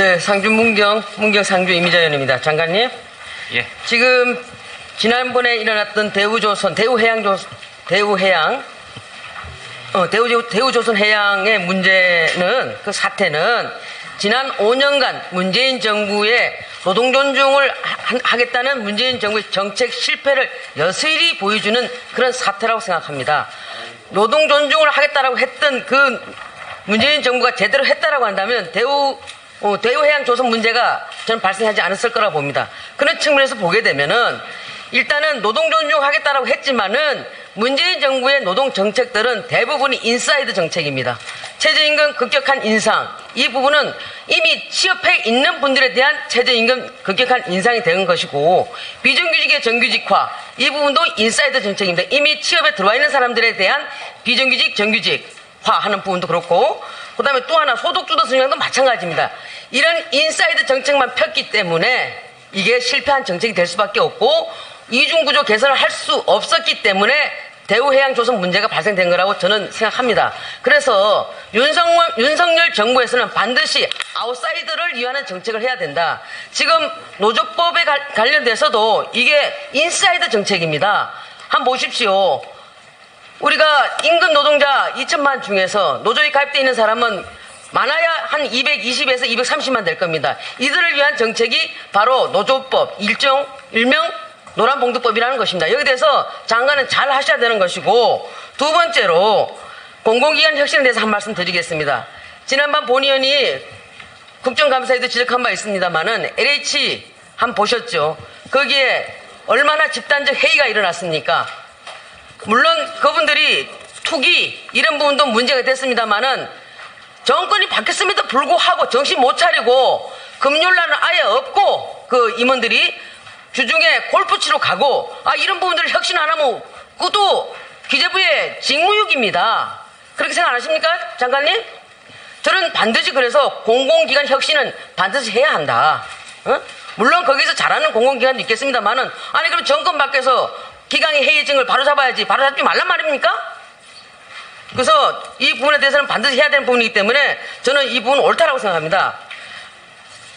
네, 상주 문경 상주 이미자연입니다. 장관님. 예. 지금 지난번에 일어났던 대우조선 해양의 문제는 그 사태는 지난 5년간 문재인 정부의 노동 존중을 하겠다는 문재인 정부의 정책 실패를 여실히 보여주는 그런 사태라고 생각합니다. 노동 존중을 하겠다라고 했던 그 문재인 정부가 제대로 했다라고 한다면 대우해양조선 문제가 저는 발생하지 않았을 거라고 봅니다. 그런 측면에서 보게 되면은 일단은 노동 존중하겠다라고 했지만은 문재인 정부의 노동 정책들은 대부분이 인사이드 정책입니다. 최저임금 급격한 인상, 이 부분은 이미 취업해 있는 분들에 대한 최저임금 급격한 인상이 되는 것이고, 비정규직의 정규직화, 이 부분도 인사이드 정책입니다. 이미 취업에 들어와 있는 사람들에 대한 비정규직 정규직화 하는 부분도 그렇고, 그 다음에 또 하나 소득주도 성장도 마찬가지입니다. 이런 인사이드 정책만 폈기 때문에 이게 실패한 정책이 될 수밖에 없고, 이중구조 개선을 할 수 없었기 때문에 대우해양조선 문제가 발생된 거라고 저는 생각합니다. 그래서 윤석열 정부에서는 반드시 아웃사이더를 위하는 정책을 해야 된다. 지금 노조법에 관련돼서도 이게 인사이드 정책입니다. 한번 보십시오. 우리가 임금 노동자 2천만 중에서 노조에 가입되어 있는 사람은 많아야 한 220에서 230만 될 겁니다. 이들을 위한 정책이 바로 노조법, 일명 노란봉투법이라는 것입니다. 여기 대해서 장관은 잘 하셔야 되는 것이고, 두 번째로 공공기관 혁신에 대해서 한 말씀 드리겠습니다. 지난번 본의원이 국정감사에도 지적한 바 있습니다만은 LH 한번 보셨죠? 거기에 얼마나 집단적 회의가 일어났습니까? 물론 그분들이 투기 이런 부분도 문제가 됐습니다만은 정권이 바뀌었음에도 불구하고 정신 못 차리고 금요일날은 아예 없고 그 임원들이 주중에 골프 치러 가고, 이런 부분들을 혁신 안 하면 그것도 기재부의 직무유기입니다. 그렇게 생각 안 하십니까, 장관님? 저는 반드시 그래서 공공기관 혁신은 반드시 해야 한다. 물론 거기서 잘하는 공공기관도 있겠습니다만은, 그럼 정권 밖에서 기강의 해이증을 바로잡아야지, 바로잡지 말란 말입니까? 그래서 이 부분에 대해서는 반드시 해야 되는 부분이기 때문에 저는 이 부분은 옳다라고 생각합니다.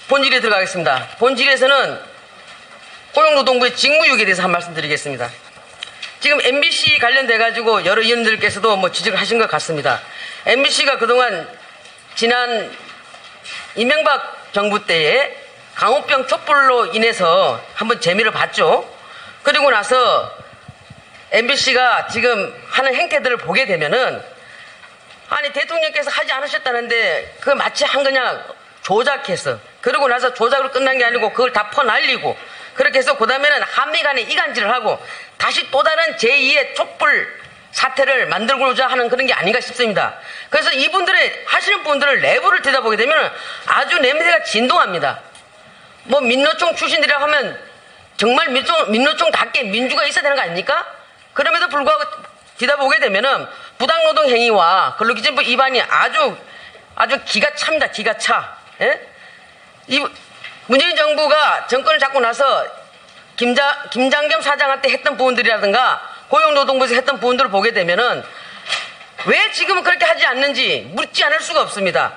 본질에 들어가겠습니다. 본질에서는 고용노동부의 직무유기에 대해서 한 말씀 드리겠습니다. 지금 MBC 관련돼가지고 여러 의원들께서도 지적을 하신 것 같습니다. MBC가 그동안 지난 이명박 정부 때에 강우병 촛불로 인해서 한번 재미를 봤죠. 그리고 나서 MBC가 지금 하는 행태들을 보게 되면은, 대통령께서 하지 않으셨다는데 그걸 마치 한 그냥 조작해서, 그러고 나서 조작으로 끝난 게 아니고 그걸 다 퍼날리고, 그렇게 해서 그 다음에는 한미 간에 이간질을 하고 다시 또 다른 제2의 촛불 사태를 만들고자 하는 그런 게 아닌가 싶습니다. 그래서 이분들의 하시는 분들을 내부를 들여다보게 되면 아주 냄새가 진동합니다. 민노총 출신들이라고 하면 정말 민노총답게 민주가 있어야 되는 거 아닙니까? 그럼에도 불구하고 들여다보게 되면은 부당노동 행위와 근로기준법 위반이 아주 기가 찹니다. 기가 차. 예? 문재인 정부가 정권을 잡고 나서 김장겸 사장한테 했던 부분들이라든가 고용노동부에서 했던 부분들을 보게 되면은 왜 지금은 그렇게 하지 않는지 묻지 않을 수가 없습니다.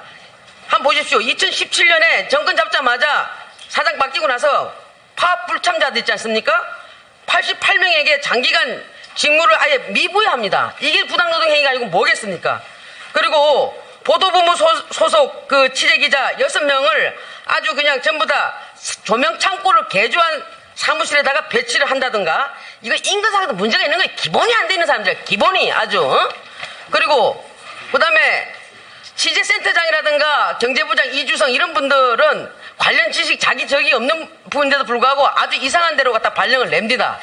한번 보십시오. 2017년에 정권 잡자마자 사장 바뀌고 나서 파업 불참자들 있지 않습니까? 88명에게 장기간 직무를 아예 미부여합니다. 이게 부당노동 행위가 아니고 뭐겠습니까? 그리고 보도본부 소속 그 취재기자 6명을 아주 그냥 전부 다 조명 창고를 개조한 사무실에다가 배치를 한다든가, 이거 인근상에도 문제가 있는 거예요. 기본이 안 돼 있는 사람들, 기본이 아주. 그리고 그 다음에 취재센터장이라든가 경제부장 이주성 이런 분들은 관련 지식 자기 적이 없는 부분인데도 불구하고 아주 이상한 데로 갖다 발령을 냅니다.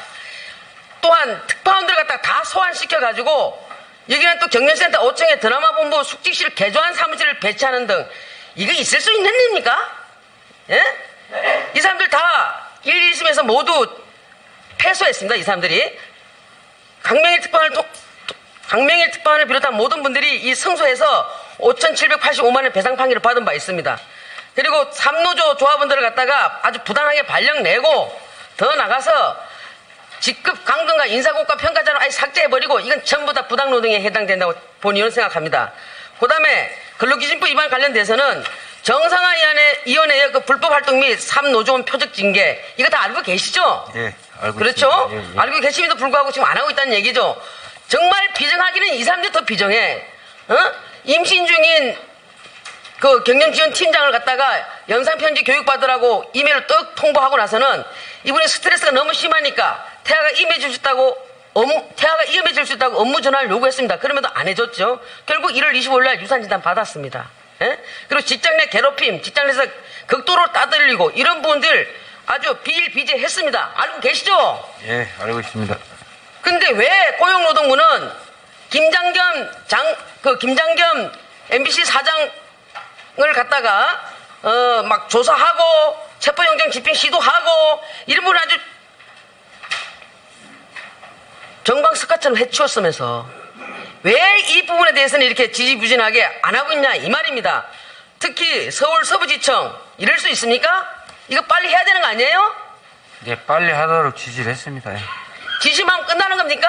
또한 특파원들 갖다 다 소환시켜가지고 여기는 또 경연센터 5층에 드라마본부 숙직실 개조한 사무실을 배치하는 등, 이거 있을 수 있는 일입니까? 예? 이 사람들 다 1.2심에서 모두 패소했습니다. 이 사람들이. 강명일 특파원을 비롯한 모든 분들이 이 승소해서 5,785만 원 배상 판결을 받은 바 있습니다. 그리고 삼노조 조합원들을 갖다가 아주 부당하게 발령 내고 더 나가서 직급 강등과 인사고과 평가자로 아예 삭제해버리고, 이건 전부 다 부당노동에 해당된다고 본의원은 생각합니다. 그 다음에 근로기준법 위반 관련돼서는 정상화위원회의 불법 활동 및 3노조원 표적 징계 이거 다 알고 계시죠? 예, 알고 그렇죠? 있습니다. 예, 예. 알고 계심에도 불구하고 지금 안 하고 있다는 얘기죠. 정말 비정하기는 이 사람들이 더 비정해. 임신 중인 그 경영지원팀장을 갖다가 영상편지 교육받으라고 이메일을 떡 통보하고 나서는 이분이 스트레스가 너무 심하니까 태아가 임해질 수 있다고 업무 전환을 요구했습니다. 그럼에도 안 해줬죠. 결국 1월 25일 날 유산진단 받았습니다. 예? 그리고 직장 내 괴롭힘, 직장 내에서 극도로 따돌리고 이런 부분들 아주 비일비재했습니다. 알고 계시죠? 예, 알고 있습니다. 근데 왜 고용노동부는 김장겸 MBC 사장을 갖다가 막 조사하고 체포영장 집행 시도하고 이런 부분 아주 정방석가처럼 해치웠으면서 왜 이 부분에 대해서는 이렇게 지지부진하게 안 하고 있냐 이 말입니다. 특히 서울 서부지청 이럴 수 있습니까? 이거 빨리 해야 되는 거 아니에요? 예, 빨리 하도록 지시를 했습니다. 예. 지시만 끝나는 겁니까?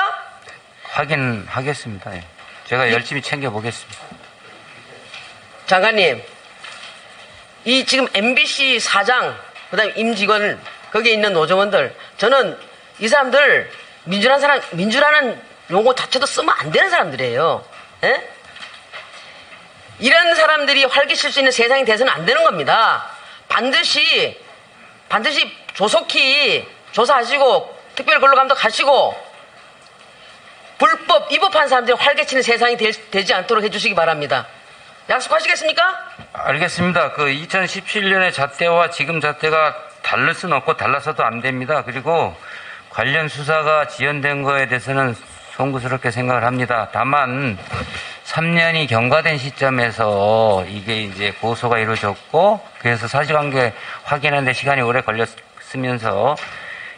확인하겠습니다. 예. 제가 열심히 챙겨보겠습니다. 장관님, 이 지금 MBC 사장, 그 다음에 임직원, 거기에 있는 노조원들, 저는 이 사람들 민주라는 용어 자체도 쓰면 안 되는 사람들이에요. 예? 이런 사람들이 활기칠 수 있는 세상이 돼서는 안 되는 겁니다. 반드시 조속히 조사하시고, 특별 근로감독 하시고, 불법, 위법한 사람들이 활개치는 세상이 되지 않도록 해주시기 바랍니다. 약속하시겠습니까? 알겠습니다. 그 2017년의 잣대와 지금 잣대가 다를 수는 없고 달라서도 안 됩니다. 그리고 관련 수사가 지연된 거에 대해서는 송구스럽게 생각을 합니다. 다만 3년이 경과된 시점에서 이게 이제 고소가 이루어졌고 그래서 사실관계 확인하는 데 시간이 오래 걸렸으면서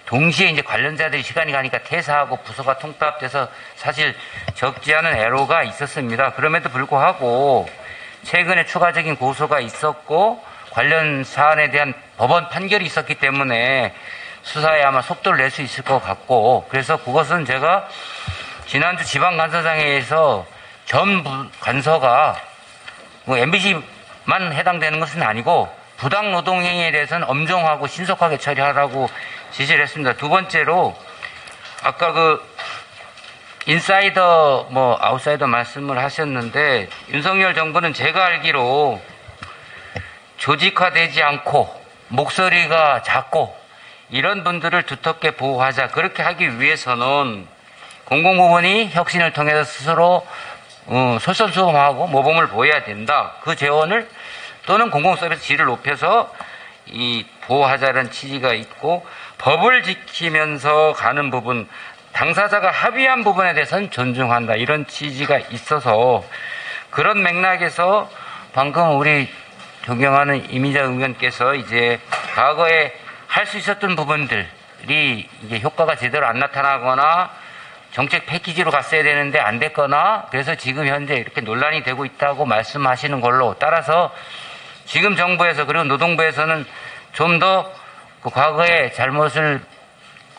동시에 이제 관련자들이 시간이 가니까 퇴사하고 부서가 통합돼서 사실 적지 않은 애로가 있었습니다. 그럼에도 불구하고 최근에 추가적인 고소가 있었고 관련 사안에 대한 법원 판결이 있었기 때문에 수사에 아마 속도를 낼 수 있을 것 같고 그래서 그것은 제가 지난주 지방간사장회에서 전 간서가 뭐 MBC만 해당되는 것은 아니고 부당 노동행위에 대해서는 엄정하고 신속하게 처리하라고 지시를 했습니다. 두 번째로 아까 그 인사이더 아웃사이더 말씀을 하셨는데 윤석열 정부는 제가 알기로 조직화되지 않고 목소리가 작고 이런 분들을 두텁게 보호하자. 그렇게 하기 위해서는 공공부문이 혁신을 통해서 스스로 솔선수범하고 모범을 보여야 된다. 그 재원을 또는 공공서비스 질을 높여서 이 보호하자는 취지가 있고 법을 지키면서 가는 부분 당사자가 합의한 부분에 대해서는 존중한다. 이런 취지가 있어서 그런 맥락에서 방금 우리 존경하는 이미자 의원께서 이제 과거에 할 수 있었던 부분들이 이제 효과가 제대로 안 나타나거나 정책 패키지로 갔어야 되는데 안 됐거나 그래서 지금 현재 이렇게 논란이 되고 있다고 말씀하시는 걸로 따라서 지금 정부에서 그리고 노동부에서는 좀 더 그 과거의 잘못을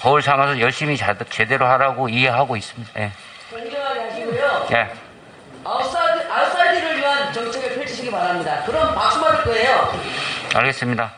거울 삼아서 열심히 제대로 하라고 이해하고 있습니다. 예. 공정하게 하시고요. 예. 아웃사이드를 위한 정책을 펼치시기 바랍니다. 그럼 박수 받을 거예요. 알겠습니다.